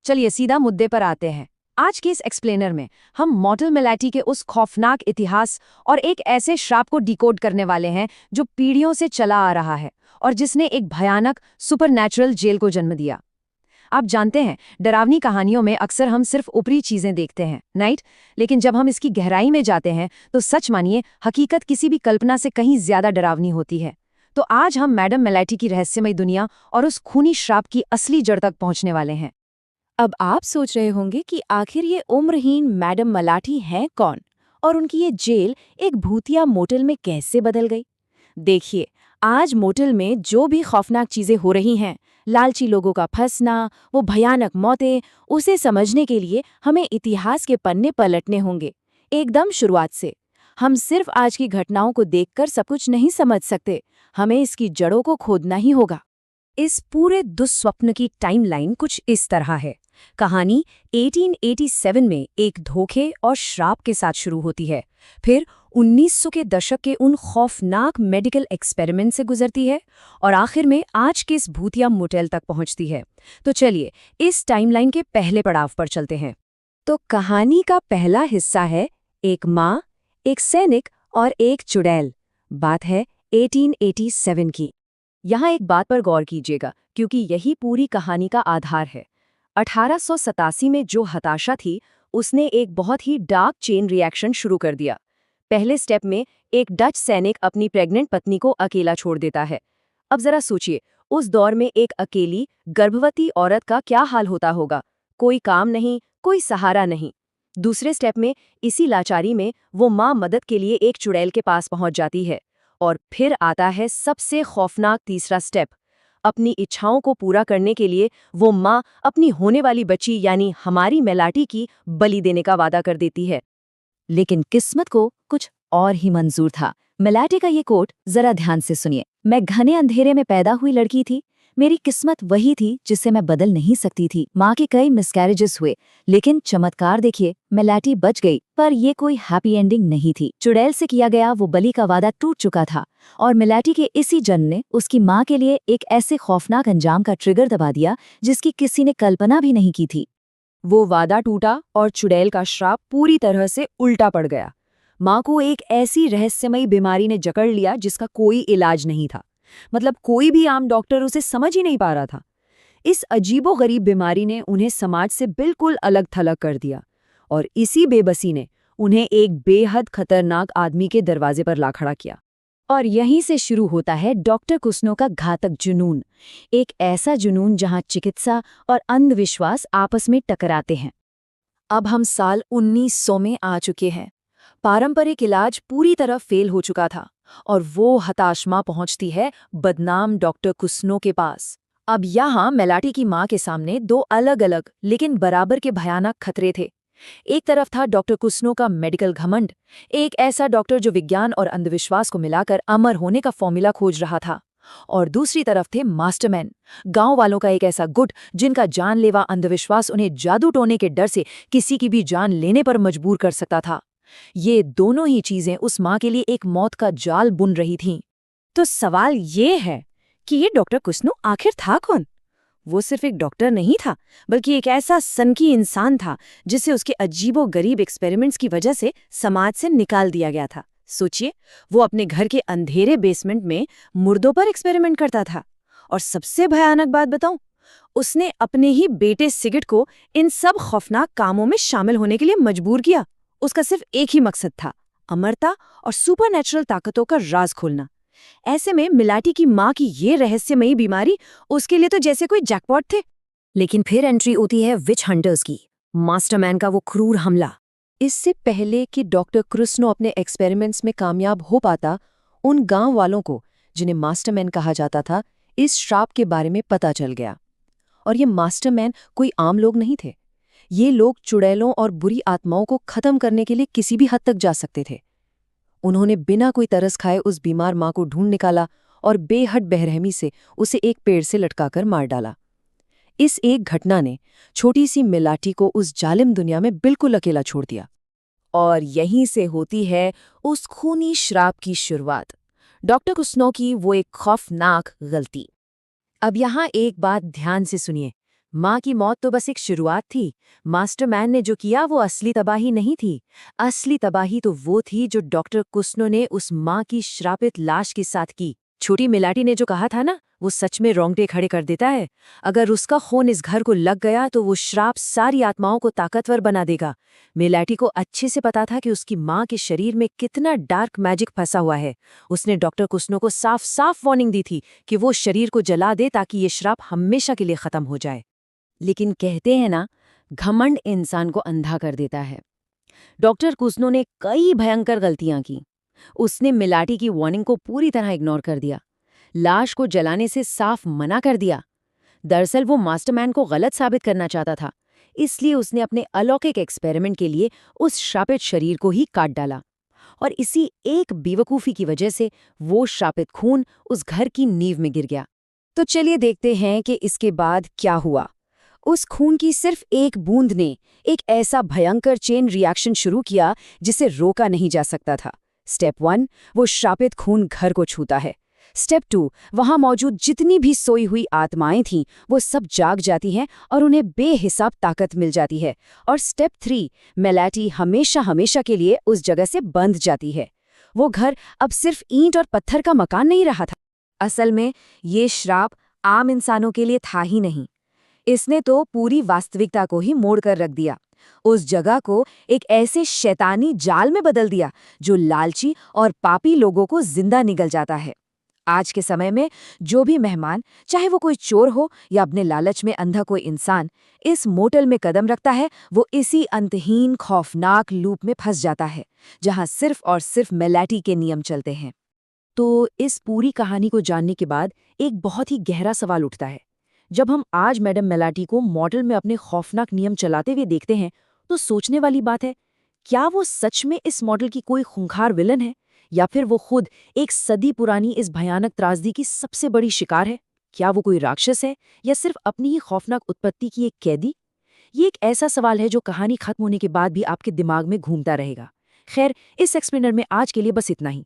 चलिए सीधा मुद्दे पर आते हैं। आज के इस एक्सप्लेनर में हम मॉर्टल मेलाटी के उस खौफनाक इतिहास और एक ऐसे श्राप को डिकोड करने वाले हैं जो पीढ़ियों से चला आ रहा है और जिसने एक भयानक सुपरनैचुरल जेल को जन्म दिया। आप जानते हैं, डरावनी कहानियों में अक्सर हम सिर्फ ऊपरी चीजें देखते हैं, राइट? लेकिन जब हम इसकी गहराई में जाते हैं तो सच मानिए, हकीकत किसी भी कल्पना से कहीं ज्यादा डरावनी होती है। तो आज हम मैडम मेलाटी की रहस्यमय दुनिया और उस खूनी श्राप की असली जड़ तक पहुंचने वाले हैं। अब आप सोच रहे होंगे कि आखिर ये उम्रहीन मैडम मलाठी हैं कौन और उनकी ये जेल एक भूतिया मोटल में कैसे बदल गई। देखिए, आज मोटल में जो भी खौफनाक चीजें हो रही हैं, लालची लोगों का फंसना, वो भयानक मौतें, उसे समझने के लिए हमें इतिहास के पन्ने पलटने होंगे, एकदम शुरुआत से। हम सिर्फ आज की घटनाओं को देखकर सब कुछ नहीं समझ सकते, हमें इसकी जड़ों को खोदना ही होगा। इस पूरे दुस्वप्न की टाइमलाइन कुछ इस तरह है। कहानी 1887 में एक धोखे और श्राप के साथ शुरू होती है, फिर 1900 के दशक के उन खौफनाक मेडिकल एक्सपेरिमेंट से गुजरती है और आखिर में आज के इस भूतिया मोटेल तक पहुंचती है। तो चलिए इस टाइमलाइन के पहले पड़ाव पर चलते हैं। तो कहानी का पहला हिस्सा है एक माँ, एक सैनिक और एक चुड़ैल। बात है 1887 की। यहाँ एक बात पर गौर कीजिएगा, क्योंकि यही पूरी कहानी का आधार है। 1887 में जो हताशा थी, उसने एक बहुत ही डार्क चेन रिएक्शन शुरू कर दिया। पहले स्टेप में एक डच सैनिक अपनी प्रेग्नेंट पत्नी को अकेला छोड़ देता है। अब जरा सोचिए, उस दौर में एक अकेली गर्भवती औरत का क्या हाल होता होगा। कोई काम नहीं, कोई सहारा नहीं। दूसरे स्टेप में इसी लाचारी में वो माँ मदद के लिए एक चुड़ैल के पास पहुंच जाती है। और फिर आता है सबसे खौफनाक तीसरा स्टेप। अपनी इच्छाओं को पूरा करने के लिए वो माँ अपनी होने वाली बच्ची यानी हमारी मेलाटी की बलि देने का वादा कर देती है। लेकिन किस्मत को कुछ और ही मंजूर था। मेलाटी का ये कोट जरा ध्यान से सुनिए। मैं घने अंधेरे में पैदा हुई लड़की थी। मेरी किस्मत वही थी जिसे मैं बदल नहीं सकती थी। माँ के कई मिसकैरेजेस हुए, लेकिन चमत्कार देखिए, मेलाटी बच गई। पर ये कोई हैप्पी एंडिंग नहीं थी। चुड़ैल से किया गया वो बलि का वादा टूट चुका था और मेलाटी के इसी जन्म ने उसकी माँ के लिए एक ऐसे खौफनाक अंजाम का ट्रिगर दबा दिया जिसकी किसी ने कल्पना भी नहीं की थी। वो वादा टूटा और चुड़ैल का श्राप पूरी तरह से उल्टा पड़ गया। माँ को एक ऐसी रहस्यमयी बीमारी ने जकड़ लिया जिसका कोई इलाज नहीं था। मतलब कोई भी आम डॉक्टर उसे समझ ही नहीं पा रहा था। इस अजीबोगरीब बीमारी ने उन्हें समाज से बिल्कुल अलग थलग कर दिया और इसी बेबसी ने उन्हें एक बेहद खतरनाक आदमी के दरवाजे पर ला खड़ा किया। और यहीं से शुरू होता है डॉक्टर कुस्नो का घातक जुनून। एक ऐसा जुनून जहां चिकित्सा और अंधविश्वास आपस में टकराते हैं। अब हम साल 1900 में आ चुके हैं। पारंपरिक इलाज पूरी तरह फेल हो चुका था और वो हताश माँ पहुंचती है बदनाम डॉक्टर कुस्नो के पास। अब यहाँ मेलाटी की माँ के सामने दो अलग अलग लेकिन बराबर के भयानक खतरे थे। एक तरफ था डॉक्टर कुस्नो का मेडिकल घमंड, एक ऐसा डॉक्टर जो विज्ञान और अंधविश्वास को मिलाकर अमर होने का फॉर्मूला खोज रहा था। और दूसरी तरफ थे मास्टरमैन, गांव वालों का एक ऐसा गुट जिनका जानलेवा अंधविश्वास उन्हें जादू टोने के डर से किसी की भी जान लेने पर मजबूर कर सकता था। ये दोनों ही चीजें उस माँ के लिए एक मौत का जाल बुन रही थीं। तो सवाल ये है कि ये डॉक्टर कुस्नो आखिर था कौन? वो सिर्फ एक डॉक्टर नहीं था, बल्कि एक ऐसा सनकी इंसान था जिसे उसके अजीबोगरीब एक्सपेरिमेंट्स की वजह से समाज से निकाल दिया गया था। सोचिए, वो अपने घर के अंधेरे बेसमेंट में मुर्दों पर एक्सपेरिमेंट करता था। और सबसे भयानक बात बताऊं, उसने अपने ही बेटे सिगिट को इन सब खौफनाक कामों में शामिल होने के लिए मजबूर किया। उसका सिर्फ एक ही मकसद था, अमरता और सुपरनैचुरल ताकतों का राज खोलना। ऐसे में मेलाटी की माँ की ये रहस्यमयी बीमारी उसके लिए तो जैसे कोई जैकपॉट थे। लेकिन फिर एंट्री होती है विच हंटर्स की, मास्टरमैन का वो क्रूर हमला। इससे पहले कि डॉक्टर कुस्नो अपने एक्सपेरिमेंट्स में कामयाब हो पाता, उन गांव वालों को, जिन्हें मास्टरमैन कहा जाता था, इस श्राप के बारे में पता चल गया। और ये मास्टरमैन कोई आम लोग नहीं थे। ये लोग चुड़ैलों और बुरी आत्माओं को खत्म करने के लिए किसी भी हद तक जा सकते थे। उन्होंने बिना कोई तरस खाए उस बीमार माँ को ढूंढ निकाला और बेहद बेरहमी से उसे एक पेड़ से लटकाकर मार डाला। इस एक घटना ने छोटी सी मेलाटी को उस जालिम दुनिया में बिल्कुल अकेला छोड़ दिया। और यहीं से होती है उस खूनी श्राप की शुरुआत, डॉक्टर कुस्नो की वो एक खौफनाक गलती। अब यहाँ एक बात ध्यान से सुनिए, माँ की मौत तो बस एक शुरुआत थी। मास्टरमैन ने जो किया वो असली तबाही नहीं थी। असली तबाही तो वो थी जो डॉक्टर कुस्नो ने उस माँ की श्रापित लाश के साथ की। छोटी मिलाटी ने जो कहा था ना, वो सच में रोंगटे खड़े कर देता है। अगर उसका खून इस घर को लग गया तो वो श्राप सारी आत्माओं को ताकतवर बना देगा। मिलाटी को अच्छे से पता था कि उसकी माँ के शरीर में कितना डार्क मैजिक फंसा हुआ है। उसने डॉक्टर कुस्नो को साफ साफ वार्निंग दी थी कि वो शरीर को जला दे ताकि ये श्राप हमेशा के लिए खत्म हो जाए। लेकिन कहते हैं ना, घमंड इंसान को अंधा कर देता है। डॉक्टर कुस्नो ने कई भयंकर गलतियां की। उसने मिलाटी की वार्निंग को पूरी तरह इग्नोर कर दिया, लाश को जलाने से साफ मना कर दिया। दरअसल वो मास्टरमैन को गलत साबित करना चाहता था, इसलिए उसने अपने अलौकिक एक्सपेरिमेंट के लिए उस श्रापित शरीर को ही काट डाला। और इसी एक बेवकूफ़ी की वजह से वो श्रापित खून उस घर की नींव में गिर गया। तो चलिए देखते हैं कि इसके बाद क्या हुआ। उस खून की सिर्फ एक बूंद ने एक ऐसा भयंकर चेन रिएक्शन शुरू किया जिसे रोका नहीं जा सकता था। स्टेप 1, वो श्रापित खून घर को छूता है। स्टेप 2, वहां मौजूद जितनी भी सोई हुई आत्माएं थीं वो सब जाग जाती हैं और उन्हें बेहिसाब ताकत मिल जाती है। और स्टेप 3, मेलाटी हमेशा हमेशा के लिए उस जगह से बंध जाती है। वो घर अब सिर्फ ईंट और पत्थर का मकान नहीं रहा था। असल में ये श्राप आम इंसानों के लिए था ही नहीं, इसने तो पूरी वास्तविकता को ही मोड़ कर रख दिया। उस जगह को एक ऐसे शैतानी जाल में बदल दिया जो लालची और पापी लोगों को जिंदा निगल जाता है। आज के समय में जो भी मेहमान, चाहे वो कोई चोर हो या अपने लालच में अंधा कोई इंसान, इस मोटल में कदम रखता है, वो इसी अंतहीन खौफनाक लूप में फंस जाता है जहां सिर्फ और सिर्फ मेलाटी के नियम चलते हैं। तो इस पूरी कहानी को जानने के बाद एक बहुत ही गहरा सवाल उठता है। जब हम आज मैडम मेलाटी को मॉडल में अपने खौफनाक नियम चलाते हुए देखते हैं, तो सोचने वाली बात है, क्या वो सच में इस मॉडल की कोई खूंखार विलन है, या फिर वो खुद एक सदी पुरानी इस भयानक त्रासदी की सबसे बड़ी शिकार है? क्या वो कोई राक्षस है, या सिर्फ अपनी ही खौफनाक उत्पत्ति की एक कैदी? ये एक ऐसा सवाल है जो कहानी खत्म होने के बाद भी आपके दिमाग में घूमता रहेगा। खैर, इस एक्सप्लेनर में आज के लिए बस इतना ही।